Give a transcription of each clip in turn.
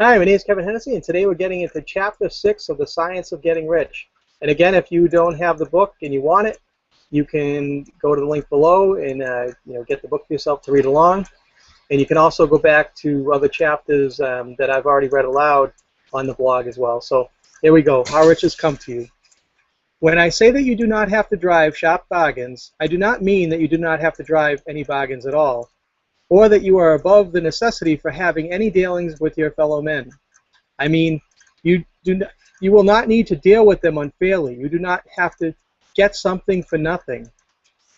Hi, my name is Kevin Hennessy, and today we're getting into Chapter 6 of The Science of Getting Rich. And again, if you don't have the book and you want it, you can go to the link below and get the book for yourself to read along. And you can also go back to other chapters that I've already read aloud on the blog as well. So here we go, How Riches Come to You. When I say that you do not have to drive shop bargains, I do not mean that you do not have to drive any bargains at all, or that you are above the necessity for having any dealings with your fellow men. I mean, you will not need to deal with them unfairly. You do not have to get something for nothing,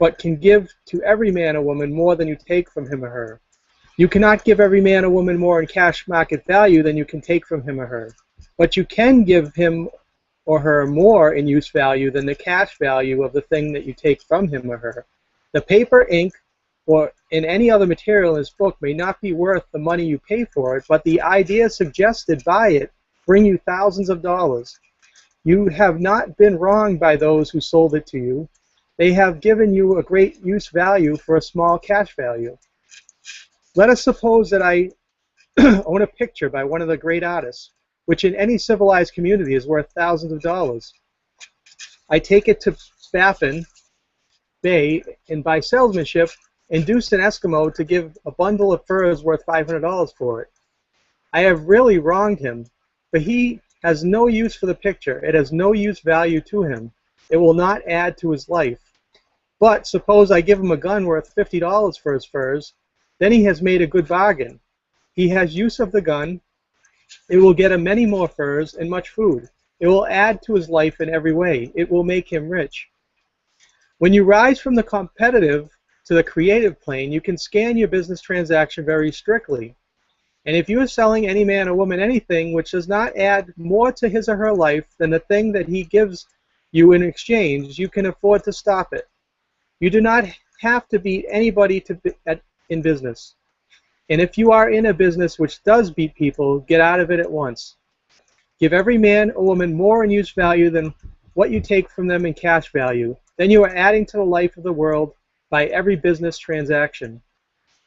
but can give to every man or woman more than you take from him or her. You cannot give every man or woman more in cash market value than you can take from him or her, but you can give him or her more in use value than the cash value of the thing that you take from him or her. The paper, ink, or in any other material in this book may not be worth the money you pay for it, but the ideas suggested by it bring you thousands of dollars. You have not been wronged by those who sold it to you. They have given you a great use value for a small cash value. Let us suppose that I own a picture by one of the great artists, which in any civilized community is worth thousands of dollars. I take it to Baffin Bay, and by salesmanship, induced an Eskimo to give a bundle of furs worth $500 for it. I have really wronged him, but he has no use for the picture. It has no use value to him. It will not add to his life. But suppose I give him a gun worth $50 for his furs, then he has made a good bargain. He has use of the gun. It will get him many more furs and much food. It will add to his life in every way. It will make him rich. When you rise from the competitive to the creative plane, you can scan your business transaction very strictly. And if you are selling any man or woman anything which does not add more to his or her life than the thing that he gives you in exchange, you can afford to stop it. You do not have to beat anybody in business. And if you are in a business which does beat people, get out of it at once. Give every man or woman more in use value than what you take from them in cash value. Then you are adding to the life of the world by every business transaction.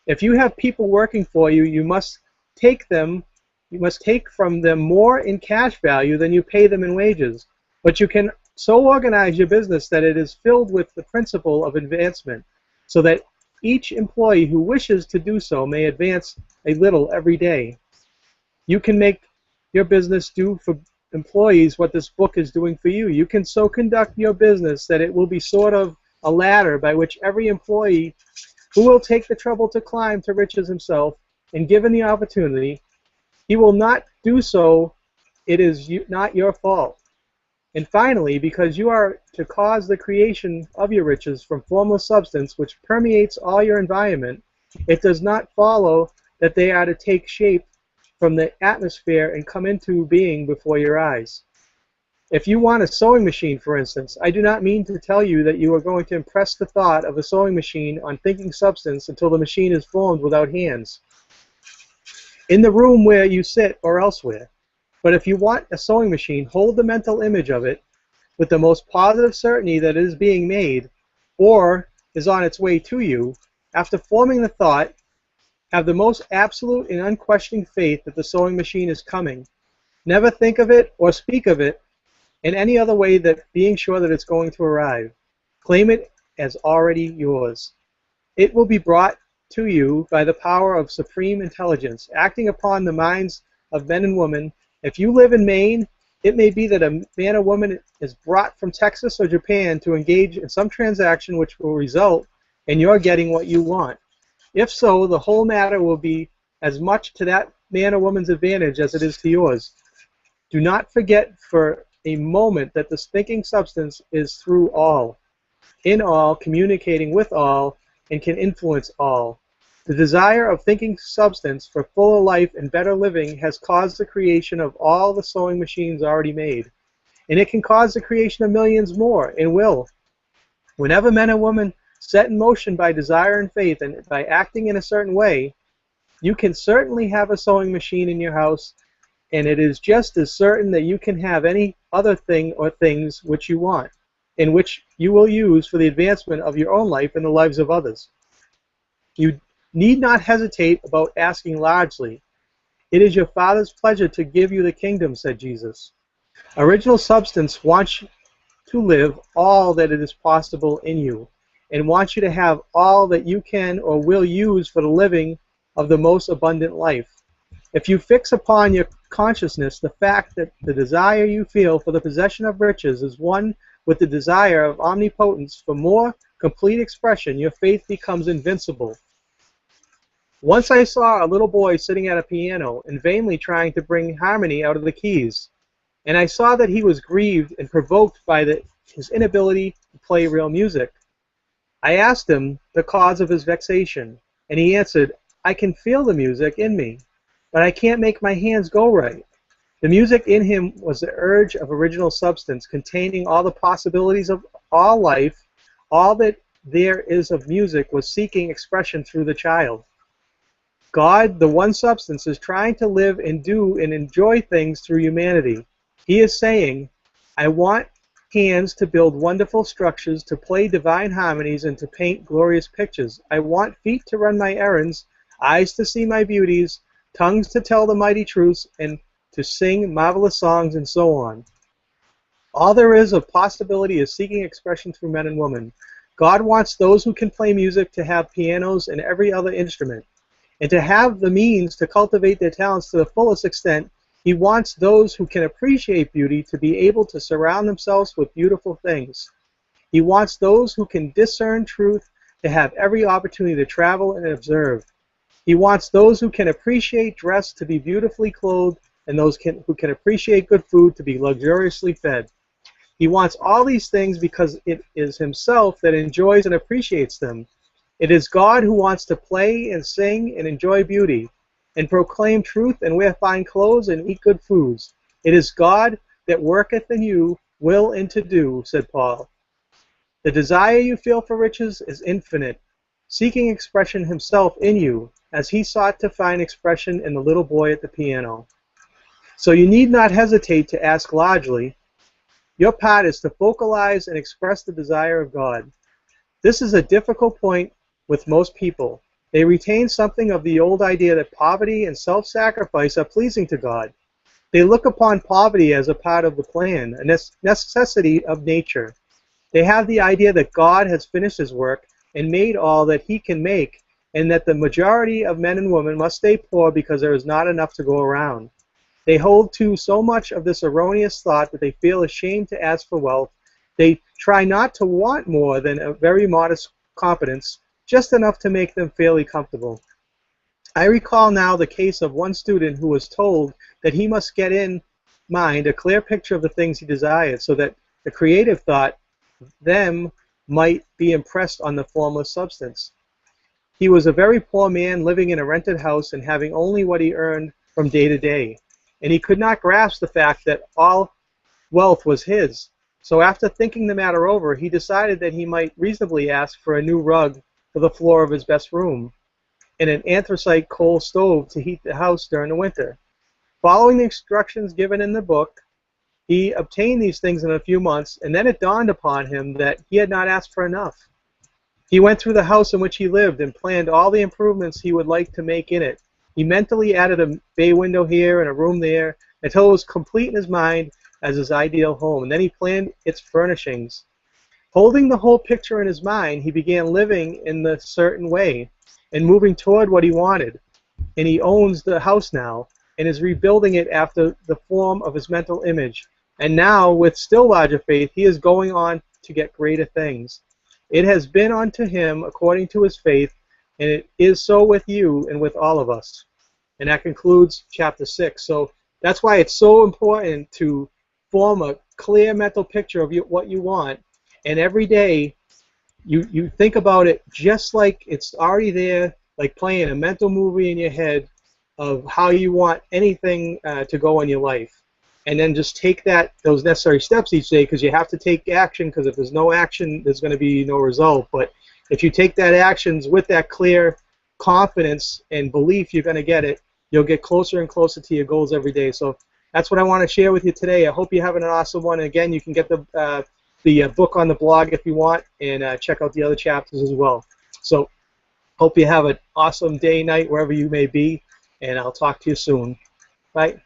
If you have people working for you, you must take from them more in cash value than you pay them in wages. But you can so organize your business that it is filled with the principle of advancement, so that each employee who wishes to do so may advance a little every day. You can make your business do for employees what this book is doing for you. You can so conduct your business that it will be sort of a ladder by which every employee who will take the trouble to climb to riches himself, and given the opportunity, he will not do so. It is not your fault. And finally, because you are to cause the creation of your riches from formless substance which permeates all your environment, it does not follow that they are to take shape from the atmosphere and come into being before your eyes. If you want a sewing machine, for instance, I do not mean to tell you that you are going to impress the thought of a sewing machine on thinking substance until the machine is formed without hands, in the room where you sit or elsewhere. But if you want a sewing machine, hold the mental image of it with the most positive certainty that it is being made or is on its way to you. After forming the thought, have the most absolute and unquestioning faith that the sewing machine is coming. Never think of it or speak of it in any other way than being sure that it's going to arrive. Claim it as already yours. It will be brought to you by the power of supreme intelligence, acting upon the minds of men and women. If you live in Maine, it may be that a man or woman is brought from Texas or Japan to engage in some transaction which will result in your getting what you want. If so, the whole matter will be as much to that man or woman's advantage as it is to yours. Do not forget for a moment that this thinking substance is through all, in all, communicating with all, and can influence all. The desire of thinking substance for fuller life and better living has caused the creation of all the sewing machines already made, and it can cause the creation of millions more, and will. Whenever men and women set in motion by desire and faith and by acting in a certain way, you can certainly have a sewing machine in your house, and it is just as certain that you can have any other thing or things which you want, and which you will use for the advancement of your own life and the lives of others. You need not hesitate about asking largely. It is your Father's pleasure to give you the kingdom, said Jesus. Original substance wants you to live all that it is possible in you, and wants you to have all that you can or will use for the living of the most abundant life. If you fix upon your consciousness the fact that the desire you feel for the possession of riches is one with the desire of omnipotence for more complete expression, your faith becomes invincible. Once I saw a little boy sitting at a piano and vainly trying to bring harmony out of the keys, and I saw that he was grieved and provoked by his inability to play real music. I asked him the cause of his vexation, and he answered, I can feel the music in me, but I can't make my hands go right. The music in him was the urge of original substance, containing all the possibilities of all life. All that there is of music was seeking expression through the child. God, the one substance, is trying to live and do and enjoy things through humanity. He is saying, I want hands to build wonderful structures, to play divine harmonies, and to paint glorious pictures. I want feet to run my errands, eyes to see my beauties, tongues to tell the mighty truths, and to sing marvelous songs, and so on. All there is of possibility is seeking expression through men and women. God wants those who can play music to have pianos and every other instrument, and to have the means to cultivate their talents to the fullest extent. He wants those who can appreciate beauty to be able to surround themselves with beautiful things. He wants those who can discern truth to have every opportunity to travel and observe. He wants those who can appreciate dress to be beautifully clothed, and those who can appreciate good food to be luxuriously fed. He wants all these things because it is himself that enjoys and appreciates them. It is God who wants to play and sing and enjoy beauty, and proclaim truth and wear fine clothes and eat good foods. It is God that worketh in you will and to do, said Paul. The desire you feel for riches is infinite, seeking expression himself in you, as he sought to find expression in the little boy at the piano. So you need not hesitate to ask largely. Your part is to focalize and express the desire of God. This is a difficult point with most people. They retain something of the old idea that poverty and self-sacrifice are pleasing to God. They look upon poverty as a part of the plan, a necessity of nature. They have the idea that God has finished his work and made all that he can make, and that the majority of men and women must stay poor because there is not enough to go around. They hold to so much of this erroneous thought that they feel ashamed to ask for wealth. They try not to want more than a very modest competence, just enough to make them fairly comfortable. I recall now the case of one student who was told that he must get in mind a clear picture of the things he desired, so that the creative thought them might be impressed on the formless substance. He was a very poor man living in a rented house and having only what he earned from day to day, and he could not grasp the fact that all wealth was his. So after thinking the matter over, he decided that he might reasonably ask for a new rug for the floor of his best room, and an anthracite coal stove to heat the house during the winter. Following the instructions given in the book, he obtained these things in a few months, and then it dawned upon him that he had not asked for enough. He went through the house in which he lived and planned all the improvements he would like to make in it. He mentally added a bay window here and a room there until it was complete in his mind as his ideal home, and then he planned its furnishings. Holding the whole picture in his mind, he began living in a certain way and moving toward what he wanted. And he owns the house now and is rebuilding it after the form of his mental image. And now, with still larger faith, he is going on to get greater things. It has been unto him according to his faith, and it is so with you and with all of us. And that concludes chapter 6. So that's why it's so important to form a clear mental picture of what you want. And every day, you think about it just like it's already there, like playing a mental movie in your head of how you want anything to go in your life. And then just take those necessary steps each day, because you have to take action, because if there's no action, there's going to be no result. But if you take that actions with that clear confidence and belief you're going to get it, you'll get closer and closer to your goals every day. So that's what I want to share with you today. I hope you're having an awesome one. And again, you can get the book on the blog if you want, and check out the other chapters as well. So hope you have an awesome day, night, wherever you may be. and I'll talk to you soon. Bye.